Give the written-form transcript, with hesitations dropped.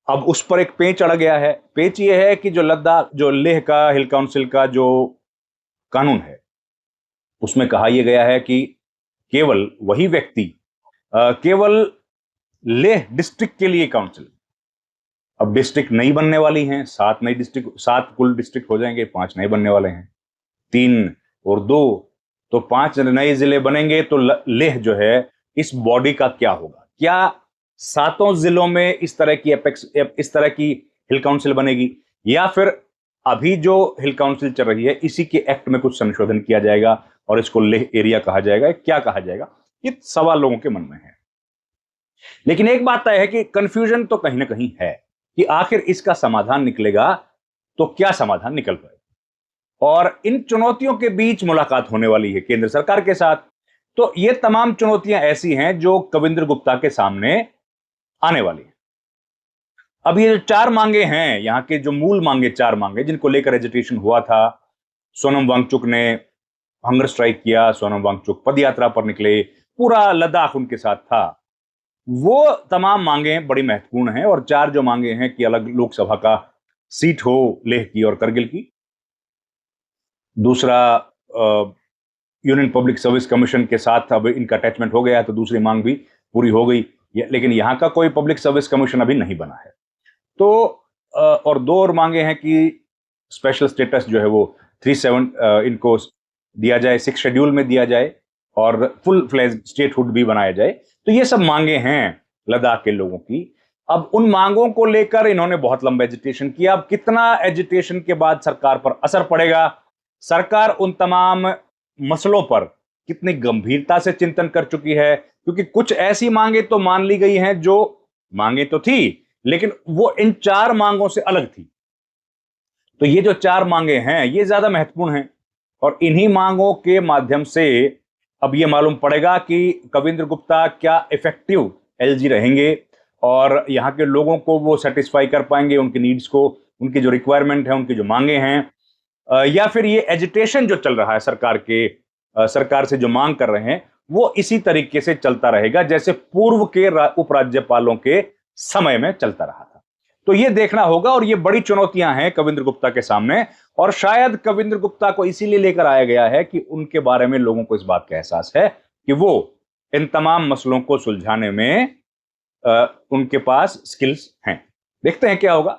अब उस पर एक पेंच अड़ गया है। पेंच ये है कि जो लद्दाख, जो लेह का हिल काउंसिल का जो कानून है, उसमें कहा यह गया है कि केवल वही व्यक्ति, केवल लेह डिस्ट्रिक्ट के लिए काउंसिल। अब डिस्ट्रिक्ट नई बनने वाली हैं, 7 नई डिस्ट्रिक्ट, 7 कुल डिस्ट्रिक्ट हो जाएंगे, 5 नए बनने वाले हैं, 3 और 2, तो 5 नए जिले बनेंगे। तो लेह जो है, इस बॉडी का क्या होगा? क्या सातों जिलों में इस तरह की हिल काउंसिल बनेगी, या फिर अभी जो हिल काउंसिल चल रही है इसी के एक्ट में कुछ संशोधन किया जाएगा और इसको लेह एरिया कहा जाएगा? क्या कहा जाएगा? ये सवाल लोगों के मन में है। लेकिन एक बात तय है कि कंफ्यूजन तो कहीं ना कहीं है कि आखिर इसका समाधान निकलेगा तो क्या समाधान निकल पाए। और इन चुनौतियों के बीच मुलाकात होने वाली है केंद्र सरकार के साथ। तो ये तमाम चुनौतियां ऐसी हैं जो कविंद्र गुप्ता के सामने आने वाली हैं। अब ये जो 4 मांगे हैं, यहां के जो मूल मांगे, 4 मांगे जिनको लेकर एजिटेशन हुआ था, सोनम वांगचुक ने हंगर स्ट्राइक किया, सोनम वांगचुक पदयात्रा पर निकले, पूरा लद्दाख उनके साथ था, वो तमाम मांगे बड़ी महत्वपूर्ण हैं। और 4 जो मांगे हैं कि अलग लोकसभा का सीट हो लेह की और करगिल की, दूसरा यूनियन पब्लिक सर्विस कमीशन के साथ अब इनका अटैचमेंट हो गया है, तो दूसरी मांग भी पूरी हो गई। लेकिन यहां का कोई पब्लिक सर्विस कमीशन अभी नहीं बना है। तो और 2 और मांगे हैं कि स्पेशल स्टेटस जो है वो 37 इनको दिया जाए, 6 शेड्यूल में दिया जाए और फुल फ्लेज स्टेटहुड भी बनाया जाए। तो ये सब मांगे हैं लद्दाख के लोगों की। अब उन मांगों को लेकर इन्होंने बहुत लंबा एजिटेशन किया। अब कितना एजिटेशन के बाद सरकार पर असर पड़ेगा, सरकार उन तमाम मसलों पर कितनी गंभीरता से चिंतन कर चुकी है, क्योंकि कुछ ऐसी मांगे तो मान ली गई हैं जो मांगे तो थी, लेकिन वो इन 4 मांगों से अलग थी। तो ये जो 4 मांगे हैं ये ज्यादा महत्वपूर्ण हैं, और इन्हीं मांगों के माध्यम से अब ये मालूम पड़ेगा कि कविंद्र गुप्ता क्या इफेक्टिव एलजी रहेंगे और यहाँ के लोगों को वो सेटिस्फाई कर पाएंगे, उनकी नीड्स को, उनकी जो रिक्वायरमेंट है, उनकी जो मांगे हैं, या फिर ये एजिटेशन जो चल रहा है सरकार से जो मांग कर रहे हैं वो इसी तरीके से चलता रहेगा जैसे पूर्व के उपराज्यपालों के समय में चलता रहा था। तो ये देखना होगा, और ये बड़ी चुनौतियां हैं कविंद्र गुप्ता के सामने। और शायद कविंद्र गुप्ता को इसीलिए लेकर आया गया है कि उनके बारे में लोगों को इस बात का एहसास है कि वो इन तमाम मसलों को सुलझाने में उनके पास स्किल्स हैं। देखते हैं क्या होगा।